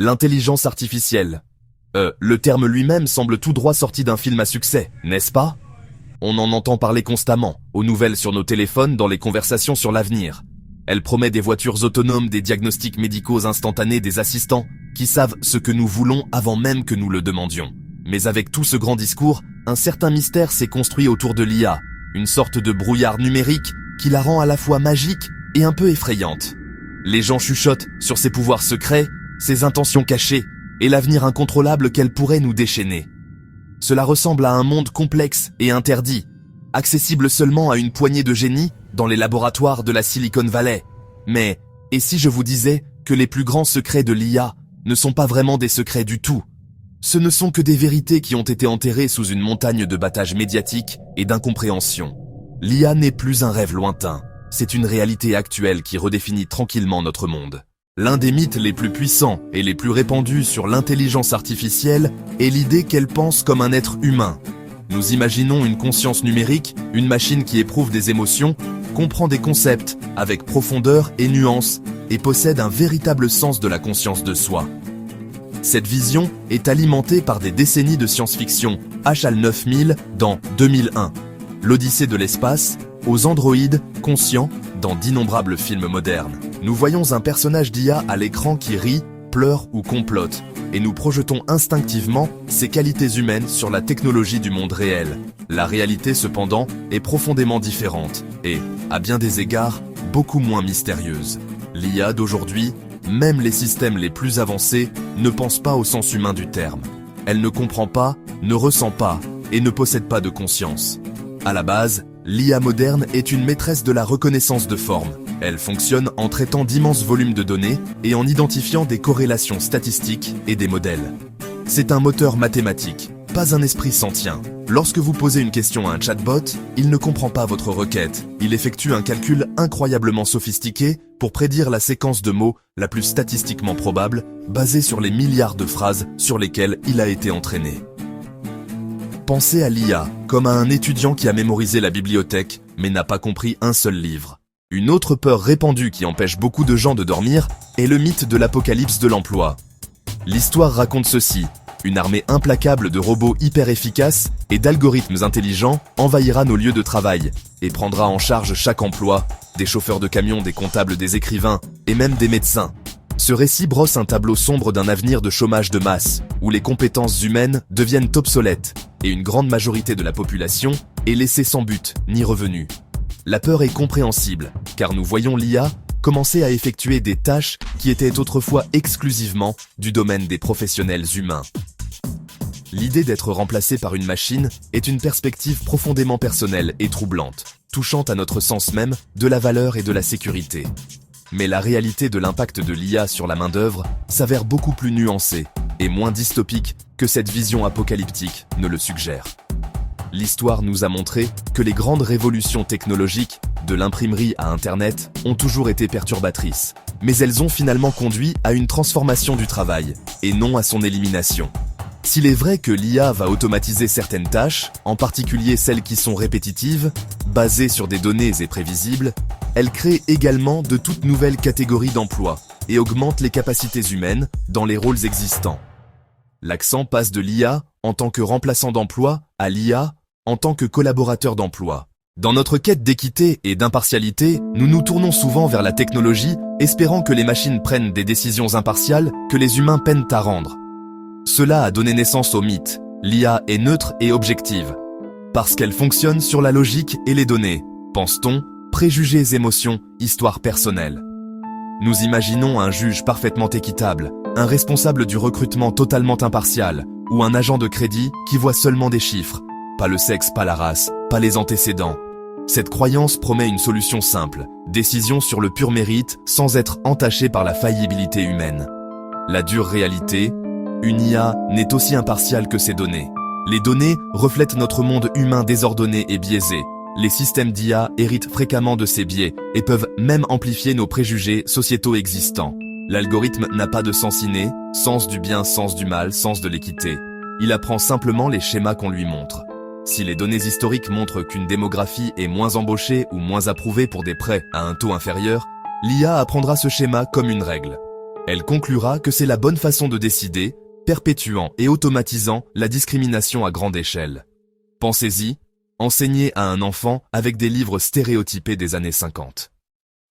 L'intelligence artificielle. Le terme lui-même semble tout droit sorti d'un film à succès, n'est-ce pas? On en entend parler constamment, aux nouvelles sur nos téléphones, dans les conversations sur l'avenir. Elle promet des voitures autonomes, des diagnostics médicaux instantanés, des assistants qui savent ce que nous voulons avant même que nous le demandions. Mais avec tout ce grand discours, un certain mystère s'est construit autour de l'IA, une sorte de brouillard numérique qui la rend à la fois magique et un peu effrayante. Les gens chuchotent sur ses pouvoirs secrets, ses intentions cachées et l'avenir incontrôlable qu'elle pourrait nous déchaîner. Cela ressemble à un monde complexe et interdit, accessible seulement à une poignée de génies dans les laboratoires de la Silicon Valley. Mais, et si je vous disais que les plus grands secrets de l'IA ne sont pas vraiment des secrets du tout? Ce ne sont que des vérités qui ont été enterrées sous une montagne de battage médiatique et d'incompréhension. L'IA n'est plus un rêve lointain, c'est une réalité actuelle qui redéfinit tranquillement notre monde. L'un des mythes les plus puissants et les plus répandus sur l'intelligence artificielle est l'idée qu'elle pense comme un être humain. Nous imaginons une conscience numérique, une machine qui éprouve des émotions, comprend des concepts avec profondeur et nuance et possède un véritable sens de la conscience de soi. Cette vision est alimentée par des décennies de science-fiction, HAL 9000 dans 2001, l'Odyssée de l'espace, aux androïdes conscients dans d'innombrables films modernes. Nous voyons un personnage d'IA à l'écran qui rit, pleure ou complote, et nous projetons instinctivement ses qualités humaines sur la technologie du monde réel. La réalité cependant est profondément différente et, à bien des égards, beaucoup moins mystérieuse. L'IA d'aujourd'hui, même les systèmes les plus avancés, ne pensent pas au sens humain du terme. Elle ne comprend pas, ne ressent pas et ne possède pas de conscience. À la base, l'IA moderne est une maîtresse de la reconnaissance de forme. Elle fonctionne en traitant d'immenses volumes de données et en identifiant des corrélations statistiques et des modèles. C'est un moteur mathématique, pas un esprit sentient. Lorsque vous posez une question à un chatbot, il ne comprend pas votre requête. Il effectue un calcul incroyablement sophistiqué pour prédire la séquence de mots la plus statistiquement probable, basée sur les milliards de phrases sur lesquelles il a été entraîné. Pensez à l'IA comme à un étudiant qui a mémorisé la bibliothèque, mais n'a pas compris un seul livre. Une autre peur répandue qui empêche beaucoup de gens de dormir est le mythe de l'apocalypse de l'emploi. L'histoire raconte ceci. Une armée implacable de robots hyper efficaces et d'algorithmes intelligents envahira nos lieux de travail et prendra en charge chaque emploi, des chauffeurs de camions, des comptables, des écrivains et même des médecins. Ce récit brosse un tableau sombre d'un avenir de chômage de masse, où les compétences humaines deviennent obsolètes et une grande majorité de la population est laissée sans but ni revenu. La peur est compréhensible, car nous voyons l'IA commencer à effectuer des tâches qui étaient autrefois exclusivement du domaine des professionnels humains. L'idée d'être remplacé par une machine est une perspective profondément personnelle et troublante, touchant à notre sens même de la valeur et de la sécurité. Mais la réalité de l'impact de l'IA sur la main-d'œuvre s'avère beaucoup plus nuancée et moins dystopique que cette vision apocalyptique ne le suggère. L'histoire nous a montré que les grandes révolutions technologiques, de l'imprimerie à Internet, ont toujours été perturbatrices. Mais elles ont finalement conduit à une transformation du travail, et non à son élimination. S'il est vrai que l'IA va automatiser certaines tâches, en particulier celles qui sont répétitives, basées sur des données et prévisibles, elle crée également de toutes nouvelles catégories d'emplois et augmente les capacités humaines dans les rôles existants. L'accent passe de l'IA en tant que remplaçant d'emploi à l'IA en tant que collaborateur d'emploi. Dans notre quête d'équité et d'impartialité, nous nous tournons souvent vers la technologie, espérant que les machines prennent des décisions impartiales que les humains peinent à rendre. Cela a donné naissance au mythe. L'IA est neutre et objective. Parce qu'elle fonctionne sur la logique et les données, pense-t-on, préjugés, émotions, histoire personnelle. Nous imaginons un juge parfaitement équitable, un responsable du recrutement totalement impartial, ou un agent de crédit qui voit seulement des chiffres, pas le sexe, pas la race, pas les antécédents. Cette croyance promet une solution simple, décision sur le pur mérite sans être entachée par la faillibilité humaine. La dure réalité, une IA n'est aussi impartiale que ses données. Les données reflètent notre monde humain désordonné et biaisé. Les systèmes d'IA héritent fréquemment de ces biais et peuvent même amplifier nos préjugés sociétaux existants. L'algorithme n'a pas de sens inné, sens du bien, sens du mal, sens de l'équité. Il apprend simplement les schémas qu'on lui montre. Si les données historiques montrent qu'une démographie est moins embauchée ou moins approuvée pour des prêts à un taux inférieur, l'IA apprendra ce schéma comme une règle. Elle conclura que c'est la bonne façon de décider, perpétuant et automatisant la discrimination à grande échelle. Pensez-y, enseigner à un enfant avec des livres stéréotypés des années 50.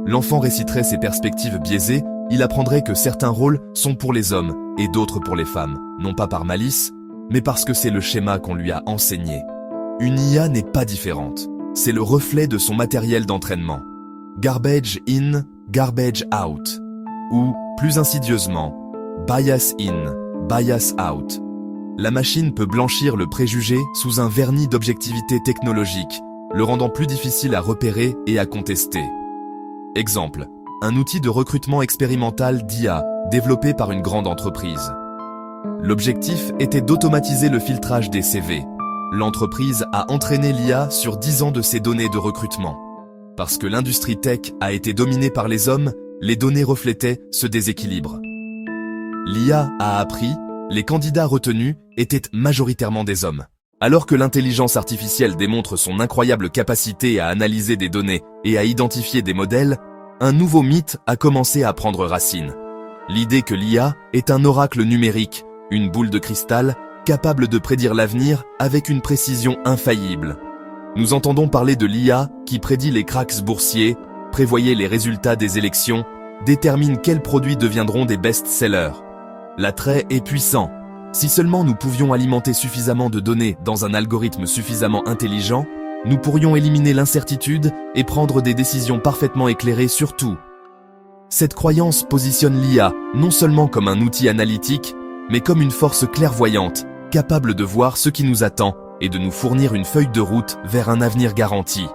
L'enfant réciterait ses perspectives biaisées, il apprendrait que certains rôles sont pour les hommes et d'autres pour les femmes, non pas par malice, mais parce que c'est le schéma qu'on lui a enseigné. Une IA n'est pas différente, c'est le reflet de son matériel d'entraînement. Garbage in, garbage out. Ou, plus insidieusement, bias in, bias out. La machine peut blanchir le préjugé sous un vernis d'objectivité technologique, le rendant plus difficile à repérer et à contester. Exemple, un outil de recrutement expérimental d'IA développé par une grande entreprise. L'objectif était d'automatiser le filtrage des CV. L'entreprise a entraîné l'IA sur 10 ans de ses données de recrutement. Parce que l'industrie tech a été dominée par les hommes, les données reflétaient ce déséquilibre. L'IA a appris, les candidats retenus étaient majoritairement des hommes. Alors que l'intelligence artificielle démontre son incroyable capacité à analyser des données et à identifier des modèles, un nouveau mythe a commencé à prendre racine. L'idée que l'IA est un oracle numérique, une boule de cristal, capable de prédire l'avenir avec une précision infaillible. Nous entendons parler de l'IA qui prédit les cracks boursiers, prévoyait les résultats des élections, détermine quels produits deviendront des best-sellers. L'attrait est puissant. Si seulement nous pouvions alimenter suffisamment de données dans un algorithme suffisamment intelligent, nous pourrions éliminer l'incertitude et prendre des décisions parfaitement éclairées sur tout. Cette croyance positionne l'IA non seulement comme un outil analytique, mais comme une force clairvoyante, capable de voir ce qui nous attend et de nous fournir une feuille de route vers un avenir garanti.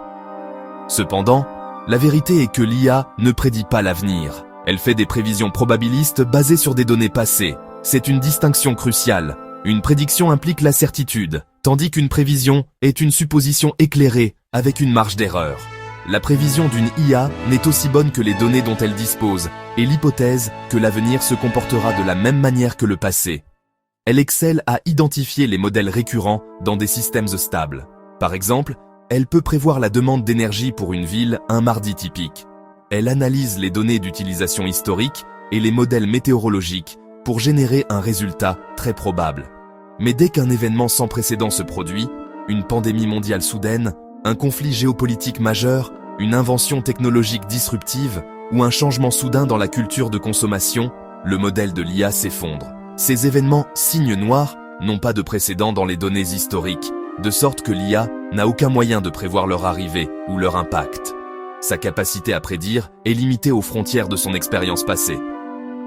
Cependant, la vérité est que l'IA ne prédit pas l'avenir. Elle fait des prévisions probabilistes basées sur des données passées. C'est une distinction cruciale. Une prédiction implique la certitude, tandis qu'une prévision est une supposition éclairée avec une marge d'erreur. La prévision d'une IA n'est aussi bonne que les données dont elle dispose, et l'hypothèse que l'avenir se comportera de la même manière que le passé. Elle excelle à identifier les modèles récurrents dans des systèmes stables. Par exemple, elle peut prévoir la demande d'énergie pour une ville un mardi typique. Elle analyse les données d'utilisation historique et les modèles météorologiques pour générer un résultat très probable. Mais dès qu'un événement sans précédent se produit, une pandémie mondiale soudaine, un conflit géopolitique majeur, une invention technologique disruptive ou un changement soudain dans la culture de consommation, le modèle de l'IA s'effondre. Ces événements signes noirs n'ont pas de précédent dans les données historiques, de sorte que l'IA n'a aucun moyen de prévoir leur arrivée ou leur impact. Sa capacité à prédire est limitée aux frontières de son expérience passée.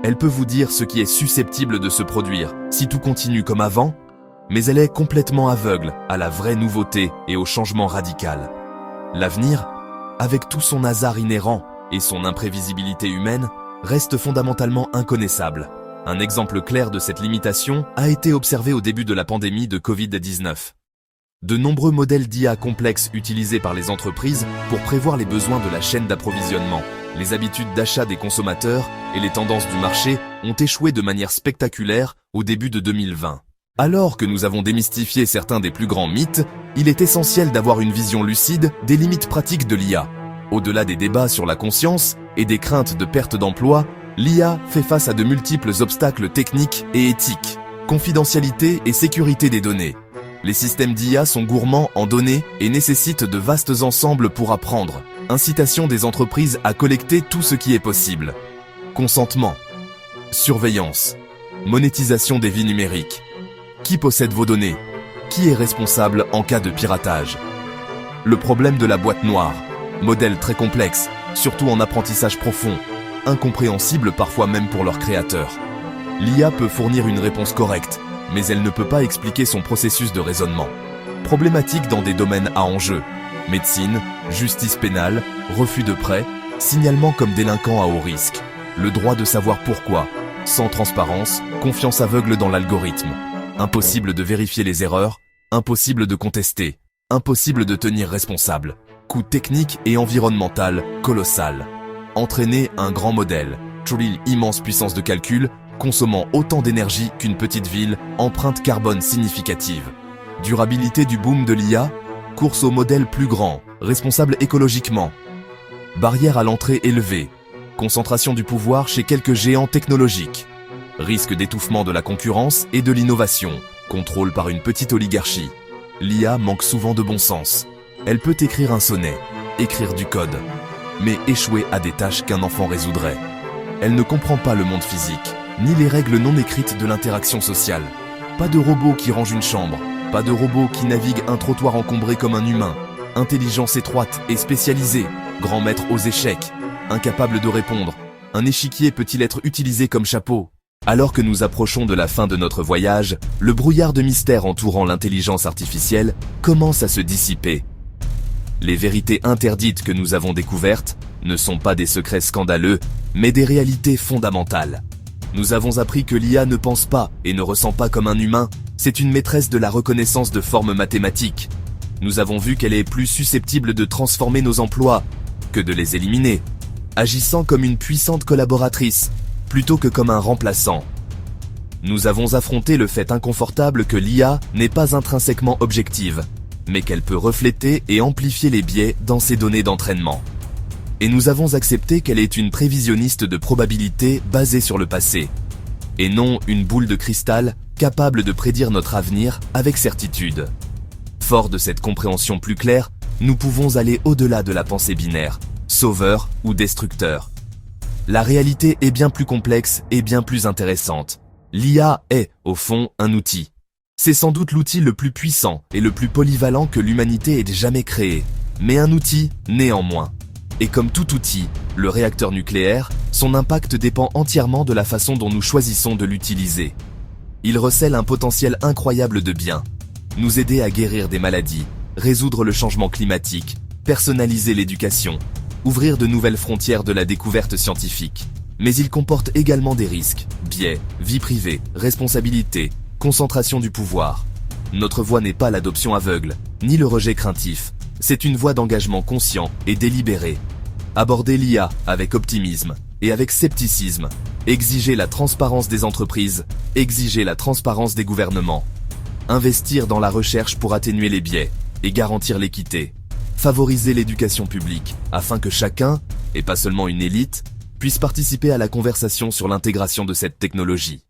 Elle peut vous dire ce qui est susceptible de se produire si tout continue comme avant, mais elle est complètement aveugle à la vraie nouveauté et au changement radical. L'avenir, avec tout son hasard inhérent et son imprévisibilité humaine, reste fondamentalement inconnaissable. Un exemple clair de cette limitation a été observé au début de la pandémie de Covid-19. De nombreux modèles d'IA complexes utilisés par les entreprises pour prévoir les besoins de la chaîne d'approvisionnement, les habitudes d'achat des consommateurs et les tendances du marché ont échoué de manière spectaculaire au début de 2020. Alors que nous avons démystifié certains des plus grands mythes, il est essentiel d'avoir une vision lucide des limites pratiques de l'IA. Au-delà des débats sur la conscience et des craintes de perte d'emploi, l'IA fait face à de multiples obstacles techniques et éthiques. Confidentialité et sécurité des données. Les systèmes d'IA sont gourmands en données et nécessitent de vastes ensembles pour apprendre. Incitation des entreprises à collecter tout ce qui est possible. Consentement. Surveillance. Monétisation des vies numériques. Qui possède vos données? Qui est responsable en cas de piratage? Le problème de la boîte noire. Modèle très complexe, surtout en apprentissage profond, incompréhensible parfois même pour leurs créateurs. L'IA peut fournir une réponse correcte, mais elle ne peut pas expliquer son processus de raisonnement. Problématique dans des domaines à enjeu. Médecine, justice pénale, refus de prêt, signalement comme délinquant à haut risque. Le droit de savoir pourquoi. Sans transparence, confiance aveugle dans l'algorithme. Impossible de vérifier les erreurs, impossible de contester, impossible de tenir responsable. Coût technique et environnemental colossal. Entraîner un grand modèle, truly immense puissance de calcul, consommant autant d'énergie qu'une petite ville, empreinte carbone significative. Durabilité du boom de l'IA, course au modèle plus grand, responsable écologiquement. Barrière à l'entrée élevée. concentration du pouvoir chez quelques géants technologiques, risque d'étouffement de la concurrence et de l'innovation, contrôle par une petite oligarchie. L'IA manque souvent de bon sens. Elle peut écrire un sonnet, écrire du code, mais échouer à des tâches qu'un enfant résoudrait. Elle ne comprend pas le monde physique, ni les règles non écrites de l'interaction sociale. Pas de robot qui range une chambre, pas de robot qui navigue un trottoir encombré comme un humain. Intelligence étroite et spécialisée, grand maître aux échecs, incapable de répondre. Un échiquier peut-il être utilisé comme chapeau? Alors que nous approchons de la fin de notre voyage, le brouillard de mystère entourant l'intelligence artificielle commence à se dissiper. Les vérités interdites que nous avons découvertes ne sont pas des secrets scandaleux, mais des réalités fondamentales. Nous avons appris que l'IA ne pense pas et ne ressent pas comme un humain, c'est une maîtresse de la reconnaissance de formes mathématiques. Nous avons vu qu'elle est plus susceptible de transformer nos emplois que de les éliminer, agissant comme une puissante collaboratrice, plutôt que comme un remplaçant. Nous avons affronté le fait inconfortable que l'IA n'est pas intrinsèquement objective, mais qu'elle peut refléter et amplifier les biais dans ses données d'entraînement. Et nous avons accepté qu'elle est une prévisionniste de probabilité basée sur le passé, et non une boule de cristal capable de prédire notre avenir avec certitude. Fort de cette compréhension plus claire, nous pouvons aller au-delà de la pensée binaire, sauveur ou destructeur. La réalité est bien plus complexe et bien plus intéressante. L'IA est, au fond, un outil. C'est sans doute l'outil le plus puissant et le plus polyvalent que l'humanité ait jamais créé, mais un outil néanmoins. Et comme tout outil, le réacteur nucléaire, son impact dépend entièrement de la façon dont nous choisissons de l'utiliser. Il recèle un potentiel incroyable de biens. Nous aider à guérir des maladies, résoudre le changement climatique, personnaliser l'éducation, ouvrir de nouvelles frontières de la découverte scientifique. Mais il comporte également des risques, biais, vie privée, responsabilité, concentration du pouvoir. Notre voie n'est pas l'adoption aveugle, ni le rejet craintif. C'est une voie d'engagement conscient et délibéré. Aborder l'IA avec optimisme et avec scepticisme. Exiger la transparence des entreprises, exiger la transparence des gouvernements. Investir dans la recherche pour atténuer les biais et garantir l'équité. Favoriser l'éducation publique afin que chacun, et pas seulement une élite, puisse participer à la conversation sur l'intégration de cette technologie.